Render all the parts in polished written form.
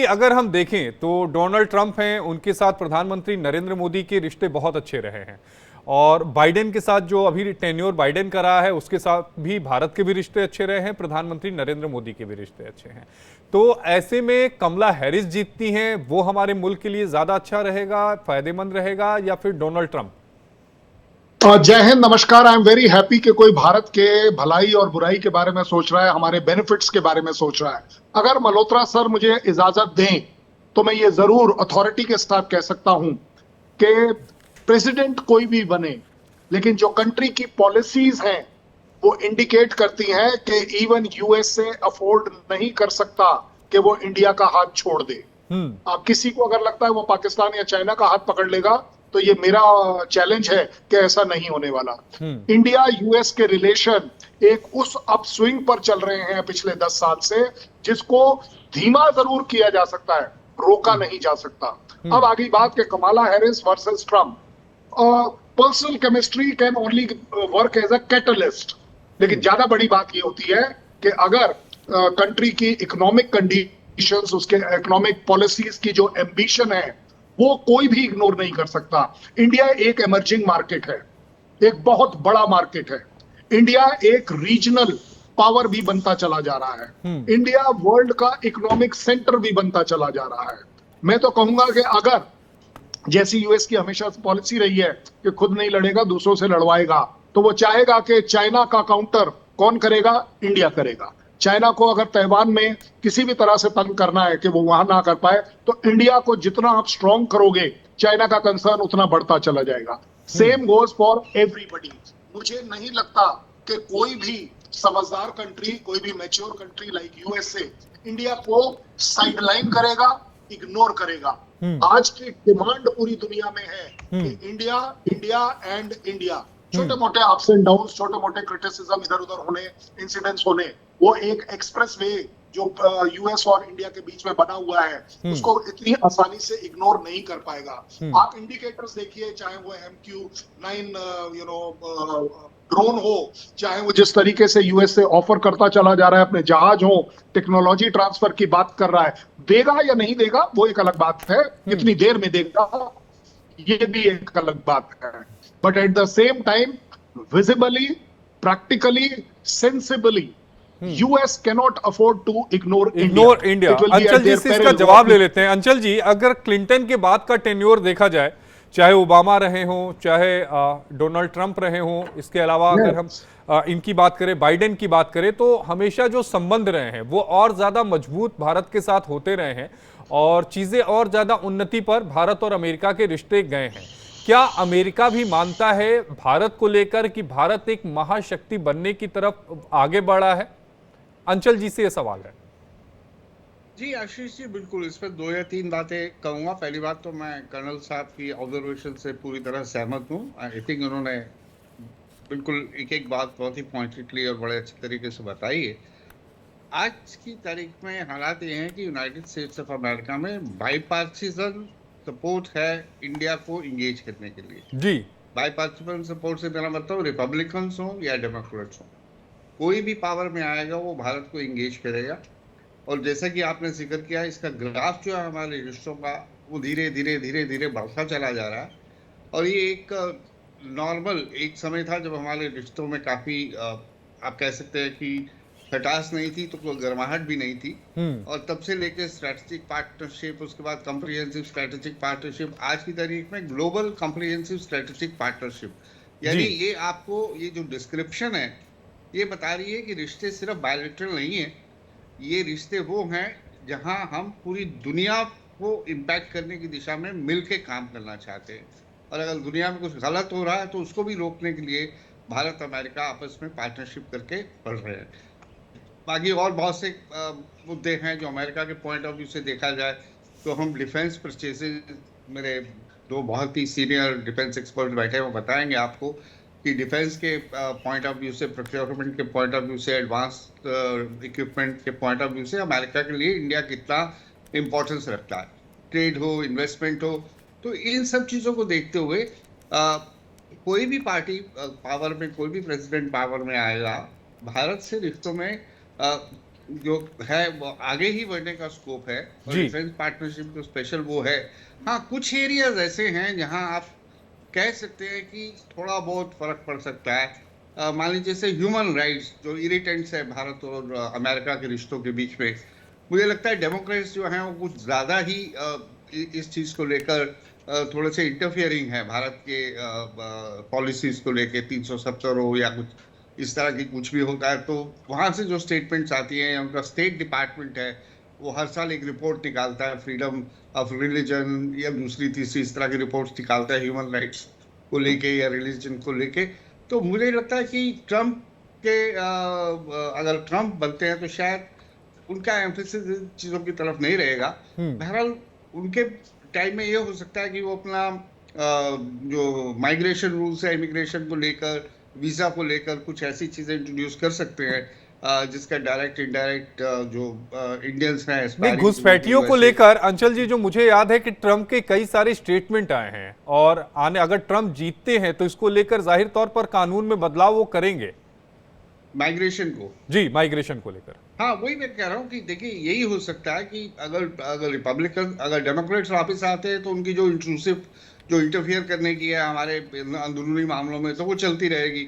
जी, अगर हम देखें तो डोनाल्ड ट्रंप हैं, उनके साथ प्रधानमंत्री नरेंद्र मोदी के रिश्ते बहुत अच्छे रहे हैं। और बाइडेन के साथ जो अभी टेन्योर बाइडेन का रहा है, उसके साथ भी भारत के भी रिश्ते अच्छे रहे हैं, प्रधानमंत्री नरेंद्र मोदी के भी रिश्ते अच्छे हैं। तो ऐसे में कमला हैरिस जीतती हैं, वो हमारे मुल्क के लिए ज्यादा अच्छा रहेगा, फायदेमंद रहेगा, या फिर डोनाल्ड ट्रंप? जय हिंद, नमस्कार। आई एम वेरी हैप्पी कि कोई भारत के भलाई और बुराई के बारे में सोच रहा है, हमारे बेनिफिट्स के बारे में सोच रहा है। अगर मल्होत्रा सर मुझे इजाजत दें तो मैं ये जरूर अथॉरिटी के साथ कह सकता हूं कि प्रेसिडेंट कोई भी बने, लेकिन जो कंट्री की पॉलिसीज हैं वो इंडिकेट करती हैं कि इवन यूएसए अफोर्ड नहीं कर सकता कि वो इंडिया का हाथ छोड़ दे। अब किसी को अगर लगता है वो पाकिस्तान या चाइना का हाथ पकड़ लेगा, तो ये मेरा चैलेंज है कि ऐसा नहीं होने वाला। इंडिया यूएस के रिलेशन एक उस अपस्विंग पर चल रहे हैं पिछले 10 साल से, जिसको धीमा जरूर किया जा सकता है, रोका नहीं जा सकता। अब आगे बात के Kamala Harris versus Trump. Personal chemistry can only work as a catalyst, लेकिन ज्यादा बड़ी बात ये होती है कि अगर कंट्री की इकोनॉमिक कंडीशंस, उसके इकोनॉमिक पॉलिसीज की जो एम्बिशन है, वो कोई भी इग्नोर नहीं कर सकता। इंडिया एक इमर्जिंग मार्केट है, एक बहुत बड़ा मार्केट है। इंडिया एक रीजनल पावर भी बनता चला जा रहा है। इंडिया वर्ल्ड का इकोनॉमिक सेंटर भी बनता चला जा रहा है। मैं तो कहूंगा कि अगर जैसी यूएस की हमेशा पॉलिसी रही है कि खुद नहीं लड़ेगा, दूसरों से लड़वाएगा, तो वो चाहेगा कि चाइना का काउंटर कौन करेगा? इंडिया करेगा। चाइना को अगर ताइवान में किसी भी तरह से तंग करना है कि वो वहां ना कर पाए, तो इंडिया को जितना आप स्ट्रॉन्ग करोगे, चाइना का कंसर्न उतना बढ़ता चला जाएगा। Same goes for everybody. मुझे नहीं लगता कि कोई भी समझदार कंट्री, कोई भी mature country like USA India को साइडलाइन करेगा, इग्नोर करेगा। आज की डिमांड पूरी दुनिया में है कि इंडिया, इंडिया एंड इंडिया। छोटे मोटे अप्स एंड डाउन, छोटे मोटे क्रिटिसिज्म इधर उधर होने, इंसिडेंट्स होने, वो एक एक्सप्रेस वे जो यूएस और इंडिया के बीच में बना हुआ है, उसको इतनी आसानी से इग्नोर नहीं कर पाएगा। आप इंडिकेटर्स देखिए, चाहे वो MQ-9 ड्रोन हो, चाहे वो जिस तरीके से यूएसए ऑफर करता चला जा रहा है, अपने जहाज हो, टेक्नोलॉजी ट्रांसफर की बात कर रहा है। देगा या नहीं देगा वो एक अलग बात है, कितनी देर में देगा ये भी एक अलग बात है। But at the same time, visibly, practically, sensibly, US cannot afford to ignore India. Anchal ji से इसका जवाब ले लेते हैं। अंचल जी, अगर क्लिंटन के बाद का टेन्योर देखा जाए, चाहे ओबामा रहे हों, चाहे डोनाल्ड ट्रंप रहे हों, इसके अलावा अगर हम इनकी बात करें, बाइडेन की बात करें, तो हमेशा जो संबंध रहे हैं वो और ज्यादा मजबूत भारत के साथ होते रहे हैं और चीजें और ज्यादा उन्नति पर भारत और अमेरिका के रिश्ते गए हैं। क्या अमेरिका भी मानता है भारत को लेकर कि भारत एक महाशक्ति बनने की तरफ आगे बढ़ा है? अंचल जी से यह सवाल है। जी आशीष जी, बिल्कुल इस पर 2 या 3 बातें कहूँगा। पहली बात तो मैं कर्नल साहब की ऑब्जर्वेशन से पूरी तरह सहमत हूँ। आई थिंक उन्होंने बिल्कुल एक एक बात बहुत ही पॉइंटेडली और बड़े अच्छे तरीके से बताई है। आज की तारीख में हालात ये हैं कि यूनाइटेड स्टेट्स ऑफ अमेरिका में बाईपार्टिसन सपोर्ट है इंडिया को इंगेज करने के लिए। जी, बाईपार्टिसन सपोर्ट से मेरा मतलब रिपब्लिकन्स हो या डेमोक्रेट्स हो, कोई भी पावर में आएगा वो भारत को इंगेज करेगा। और जैसा कि आपने जिक्र किया, इसका ग्राफ जो है हमारे रिश्तों का, वो धीरे धीरे धीरे धीरे बढ़ता चला जा रहा है। और ये एक नॉर्मल एक समय था जब हमारे रिश्तों में काफ़ी आप कह सकते हैं कि खटास नहीं थी तो कोई गर्माहट भी नहीं थी। और तब से लेकर स्ट्रेटेजिक पार्टनरशिप, उसके बाद कॉम्प्रिहेंसिव स्ट्रेटेजिक पार्टनरशिप, आज की तारीख में ग्लोबल कॉम्प्रिहेंसिव स्ट्रेटेजिक पार्टनरशिप। यानी ये आपको ये जो डिस्क्रिप्शन है ये बता रही है कि रिश्ते सिर्फ बायलैटरल नहीं है, ये रिश्ते वो हैं जहां हम पूरी दुनिया को इम्पैक्ट करने की दिशा में मिलके काम करना चाहते हैं। और अगर दुनिया में कुछ गलत हो रहा है तो उसको भी रोकने के लिए भारत अमेरिका आपस में पार्टनरशिप करके बढ़ रहे हैं। बाकी और बहुत से मुद्दे हैं जो अमेरिका के पॉइंट ऑफ व्यू से देखा जाए तो हम डिफेंस परचेजेज, मेरे 2 बहुत ही सीनियर डिफेंस एक्सपर्ट बैठे हैं, वो बताएंगे आपको कि डिफेंस के पॉइंट ऑफ व्यू से, प्रोक्योरमेंट के पॉइंट ऑफ व्यू से, एडवांस इक्विपमेंट के पॉइंट ऑफ व्यू से अमेरिका के लिए इंडिया कितना इम्पोर्टेंस रखता है। ट्रेड हो, इन्वेस्टमेंट हो, तो इन सब चीज़ों को देखते हुए कोई भी पार्टी पावर में, कोई भी प्रेसिडेंट पावर में आएगा, भारत से रिश्तों में जो है वो आगे ही बढ़ने का स्कोप है, और जी। डिफेंस पार्टनरशिप तो स्पेशल वो है। हाँ, कुछ एरियाज ऐसे हैं जहां आप कह सकते हैं कि थोड़ा बहुत फर्क पड़ सकता है। मान लीजिए जैसे ह्यूमन राइट्स जो इरिटेंट्स है भारत और अमेरिका के रिश्तों के बीच में, मुझे लगता है डेमोक्रेट्स जो हैं वो कुछ ज्यादा ही इस चीज को लेकर थोड़े से इंटरफियरिंग है भारत के पॉलिसीज को लेके, 370 हो या कुछ इस तरह की कुछ भी होता है तो वहां से जो स्टेटमेंट्स आती हैं, या उनका स्टेट डिपार्टमेंट है वो हर साल एक रिपोर्ट निकालता है, फ्रीडम ऑफ रिलीजन या दूसरी तीसरी इस तरह की रिपोर्ट्स निकालता है ह्यूमन राइट्स को लेके या रिलीजन को लेके। तो मुझे लगता है कि ट्रम्प के अगर ट्रम्प बनते हैं तो शायद उनका एम्फेसिस इन चीजों की तरफ नहीं रहेगा। बहरहाल उनके टाइम में ये हो सकता है कि वो अपना जो माइग्रेशन रूल्स है इमिग्रेशन को लेकर, वीजा को लेकर कुछ ऐसी चीजें इंट्रोड्यूस कर सकते हैं जिसका डायरेक्ट इनडायरेक्ट जो इंडियंस हैं नहीं, घुसपैठियों को लेकर अंचल जी जो मुझे याद है कि ट्रम्प के कई सारे स्टेटमेंट आए हैं, और आने अगर ट्रम्प जीतते हैं तो इसको लेकर जाहिर तौर पर कानून में बदलाव वो करेंगे, माइग्रेशन को। जी, माइग्रेशन को लेकर। हाँ, वही मैं कह रहा हूँ कि देखिए यही हो सकता है कि अगर रिपब्लिकन अगर डेमोक्रेट्स वापस आते हैं तो उनकी जो इंट्रूसिव जो इंटरफियर करने की है हमारे अंदरूनी मामलों में तो वो चलती रहेगी,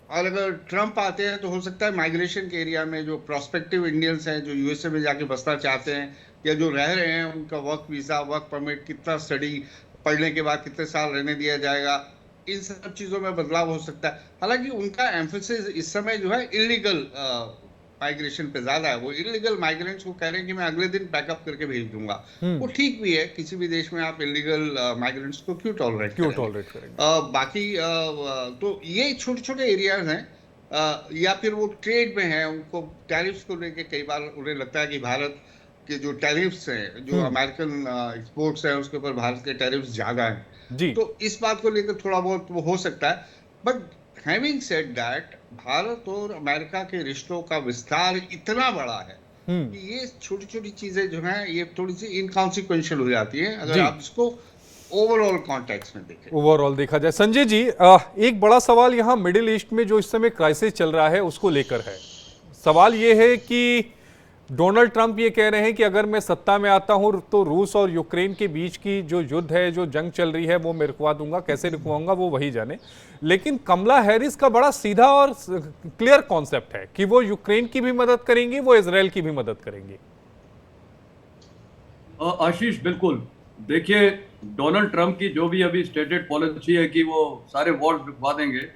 और अगर ट्रम्प आते हैं तो हो सकता है माइग्रेशन के एरिया में जो प्रोस्पेक्टिव इंडियंस हैं जो यूएसए में जाके बसना चाहते हैं या जो रह रहे हैं, उनका वर्क वीजा, वर्क परमिट, कितना स्टडी पढ़ने के बाद कितने साल रहने दिया जाएगा, इन सब चीजों में बदलाव हो सकता है। हालांकि उनका एम्फेसिस इस समय जो है इलीगल माइग्रेशन पे ज्यादा है। वो इलीगल माइग्रेंट्स को कह रहे हैं कि मैं अगले दिन पैकअप करके भेज दूंगा। वो ठीक भी है, किसी भी देश में आप इलीगल माइग्रेंट्स को क्यों टॉलरेट करेंगे। बाकी तो ये छोटे छोटे एरियाज हैं, या फिर वो ट्रेड में है, उनको टैरिफ्स को लेके कई बार उन्हें लगता है कि भारत के जो टैरिफ्स हैं, जो अमेरिकन एक्सपोर्ट्स हैं उसके ऊपर भारत के टैरिफ्स ज्यादा हैं, तो इस बात को लेकर थोड़ा बहुत वो हो सकता है। But having said that, Bharat और अमेरिका के रिश्तों का विस्तार इतना बड़ा है कि ये छोटी छोटी चीजें जो हैं ये थोड़ी सी इनकॉन्सिक्वेंशियल हो जाती है अगर आप इसको ओवरऑल कॉन्टेक्स्ट में देखें, ओवरऑल देखा जाए। संजय जी, एक बड़ा सवाल यहाँ मिडिल ईस्ट में जो इस समय क्राइसिस चल रहा है उसको लेकर है। सवाल ये है कि डोनाल्ड ट्रंप ये कह रहे हैं कि अगर मैं सत्ता में आता हूं तो रूस और यूक्रेन के बीच की जो युद्ध है, जो जंग चल रही है, वो मैं रुकवा दूंगा। कैसे रुकवाऊंगा वो वही जाने। लेकिन कमला हैरिस का बड़ा सीधा और क्लियर कॉन्सेप्ट है कि वो यूक्रेन की भी मदद करेंगी, वो इजराइल की भी मदद करेंगी। आशीष, बिल्कुल। देखिए, डोनाल्ड ट्रंप की जो भी अभी स्टेटेड पॉलिसी है कि वो सारे वॉर्स रुकवा देंगे,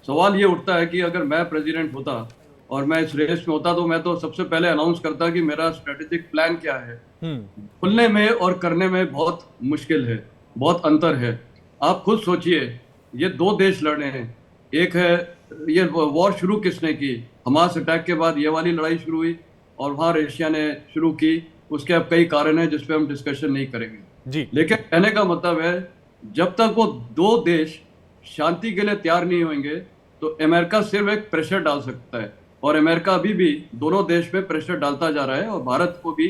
सवाल ये उठता है कि अगर मैं प्रेसिडेंट होता और मैं इस रेस में होता तो मैं तो सबसे पहले अनाउंस करता कि मेरा स्ट्रेटेजिक प्लान क्या है। खुलने में और करने में बहुत मुश्किल है, बहुत अंतर है। आप खुद सोचिए, ये दो देश लड़ रहे हैं। एक है, ये वॉर शुरू किसने की? हमास अटैक के बाद ये वाली लड़ाई शुरू हुई और वहाँ रशिया ने शुरू की। उसके अब कई कारण हैं जिस पे हम डिस्कशन नहीं करेंगे जी। लेकिन कहने का मतलब है, जब तक वो दो देश शांति के लिए तैयार नहीं होंगे तो अमेरिका सिर्फ एक प्रेशर डाल सकता है, और अमेरिका अभी भी दोनों देश पे प्रेशर डालता जा रहा है। और भारत को भी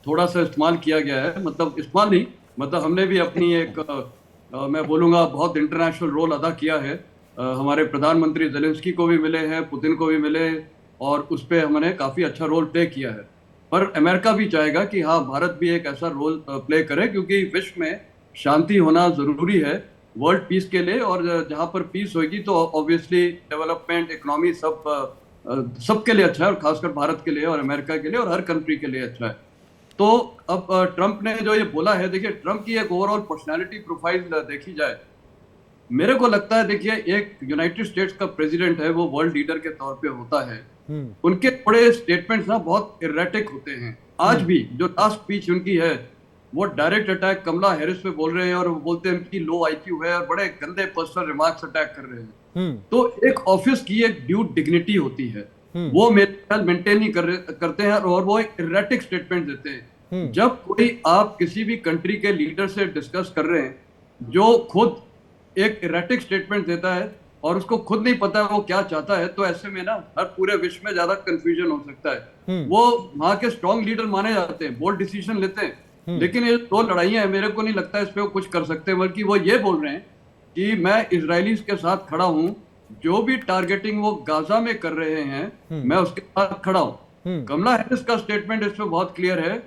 थोड़ा सा इस्तेमाल किया गया है, मतलब इस्तेमाल नहीं, मतलब हमने भी अपनी एक मैं बोलूँगा बहुत इंटरनेशनल रोल अदा किया है। हमारे प्रधानमंत्री जेलेंस्की को भी मिले हैं, पुतिन को भी मिले, और उस पर हमने काफ़ी अच्छा रोल प्ले किया है। पर अमेरिका भी चाहेगा कि हाँ, भारत भी एक ऐसा रोल प्ले करे, क्योंकि विश्व में शांति होना ज़रूरी है वर्ल्ड पीस के लिए। और जहाँ पर पीस होगी तो ऑब्वियसली डेवलपमेंट, इकोनॉमी सबके लिए अच्छा है, और खासकर भारत के लिए और अमेरिका के लिए और हर कंट्री के लिए अच्छा है। तो अब ट्रंप ने जो ये बोला है, देखिए ट्रंप की एक ओवरऑल पर्सनालिटी प्रोफाइल देखी जाए, मेरे को लगता है, देखिए एक यूनाइटेड स्टेट्स का प्रेसिडेंट है, वो वर्ल्ड लीडर के तौर पे होता है। उनके थोड़े स्टेटमेंट्स ना बहुत इरेटिक होते हैं। आज भी जो लास्ट स्पीच उनकी है वो डायरेक्ट अटैक कमला हैरिस पे बोल रहे हैं, और वो बोलते हैं उनकी लो आईक्यू है और बड़े गंदे पर्सनल रिमार्क्स अटैक कर रहे हैं। तो एक ऑफिस की एक ड्यू डिग्निटी होती है, वो मेरे ख्याल मेंटेन नहीं करते हैं, और वो एक इरेटिक स्टेटमेंट देते हैं। जब कोई आप किसी भी कंट्री के लीडर से डिस्कस कर रहे हैं जो खुद एक इरेटिक स्टेटमेंट देता है और उसको खुद नहीं पता वो क्या चाहता है, तो ऐसे में ना हर पूरे विश्व में ज्यादा कंफ्यूजन हो सकता है। वो वहां के स्ट्रॉन्ग लीडर माने जाते हैं, बोल्ड डिसीजन लेते हैं, लेकिन ये दो लड़ाइयां हैं, मेरे को नहीं लगता इस पे वो कुछ कर सकते। बल्कि वो ये बोल रहे हैं कि मैं इजरायलीज के साथ खड़ा हूं, जो भी टारगेटिंग वो गाजा में कर रहे हैं मैं उसके साथ खड़ा हूं। कमला हैरिस का स्टेटमेंट इसमें बहुत क्लियर है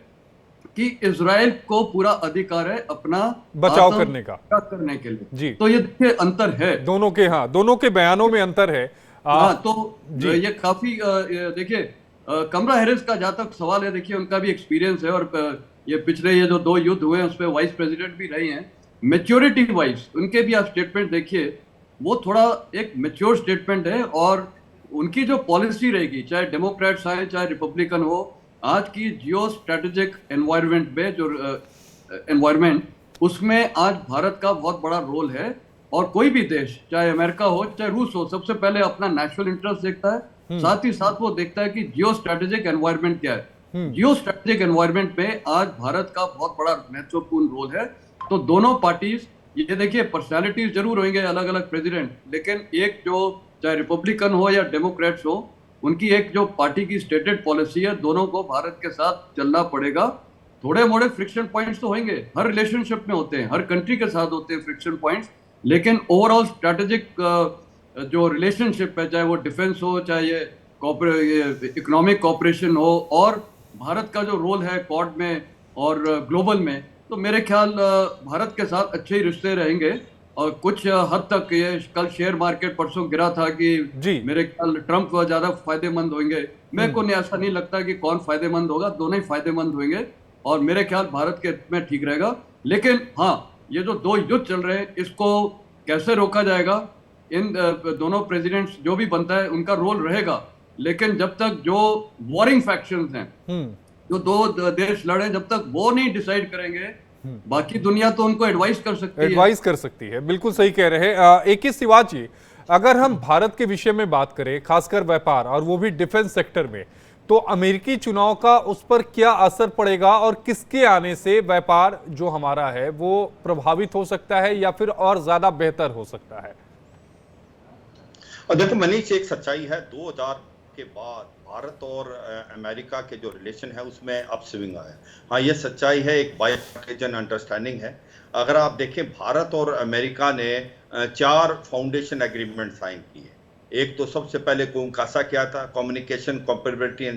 कि इजराइल को पूरा अधिकार है अपना बचाव करने का करने के लिए जी। तो ये देखिए अंतर है दोनों के, हाँ दोनों के बयानों में अंतर है। हाँ तो ये काफी देखिए कमला हैरिस का जहां तक सवाल है, देखिए उनका भी एक्सपीरियंस है और ये पिछले ये जो 2 युद्ध हुए हैं उसमें वाइस प्रेसिडेंट भी रही हैं। मेच्योरिटी वाइज उनके भी आप स्टेटमेंट देखिए, वो थोड़ा एक मेच्योर स्टेटमेंट है और उनकी जो पॉलिसी रहेगी, चाहे डेमोक्रेट्स आए चाहे रिपब्लिकन हो, आज की जियो स्ट्रेटेजिक एनवायरनमेंट में जो एनवायरनमेंट उसमें आज भारत का बहुत बड़ा रोल है। और कोई भी देश चाहे अमेरिका हो चाहे रूस हो, सबसे पहले अपना नेशनल इंटरेस्ट देखता है, साथ ही साथ वो देखता है कि जियो स्ट्रेटेजिक एनवायरनमेंट क्या है। जियो स्ट्रेटेजिक एनवायरनमेंट में आज भारत का बहुत बड़ा महत्वपूर्ण रोल है। तो दोनों पार्टीज, ये देखिए पर्सनालिटीज जरूर होंगे अलग अलग प्रेसिडेंट, लेकिन एक जो चाहे रिपब्लिकन हो या डेमोक्रेट्स हो, उनकी एक जो पार्टी की स्टेटेड पॉलिसी है, दोनों को भारत के साथ चलना पड़ेगा। थोड़े मोड़े फ्रिक्शन पॉइंट्स तो होंगे, हर रिलेशनशिप में होते हैं, हर कंट्री के साथ होते हैं फ्रिक्शन पॉइंट्स, लेकिन ओवरऑल स्ट्रेटेजिक जो रिलेशनशिप है, चाहे वो डिफेंस हो चाहे ये इकोनॉमिक कोऑपरेशन हो और भारत का जो रोल है क्वाड में और ग्लोबल में, तो मेरे ख्याल भारत के साथ अच्छे ही रिश्ते रहेंगे। और कुछ हद तक ये कल शेयर मार्केट परसों गिरा था कि मेरे ख्याल ट्रंप ज्यादा फायदेमंद होंगे, मेरे को ऐसा नहीं लगता कि कौन फायदेमंद होगा, दोनों ही फायदेमंद होंगे और मेरे ख्याल भारत के में ठीक रहेगा। लेकिन हाँ, ये जो 2 युद्ध चल रहे हैं इसको कैसे रोका जाएगा, इन दोनों प्रेसिडेंट्स जो भी बनता है उनका रोल रहेगा, लेकिन जब तक जो वॉरिंग फैक्शंस हैं, जो 2 देश लड़े, जब तक वो नहीं डिसाइड करेंगे, बाकी दुनिया तो उनको एडवाइस कर सकती है। बिल्कुल सही कह रहे हैं। एक ही सिवाच जी, अगर हम भारत के विषय में बात करें, खासकर व्यापार और वो भी डिफेंस सेक्टर में, तो अमेरिकी चुनाव का उस पर क्या असर पड़ेगा और किसके आने से व्यापार जो हमारा है वो प्रभावित हो सकता है या फिर और ज्यादा बेहतर हो सकता है? और देखो मनीष, एक सच्चाई है, 2000 के बाद भारत और अमेरिका के जो रिलेशन है उसमें अपस्विंग आया। हाँ, ये सच्चाई है, एक बायपार्टिजन अंडरस्टैंडिंग है। अगर आप देखें, भारत और अमेरिका ने 4 फाउंडेशन एग्रीमेंट साइन किए। एक तो सबसे पहले कोंकासा क्या था, कम्युनिकेशन कंपेटिबिलिटी एंड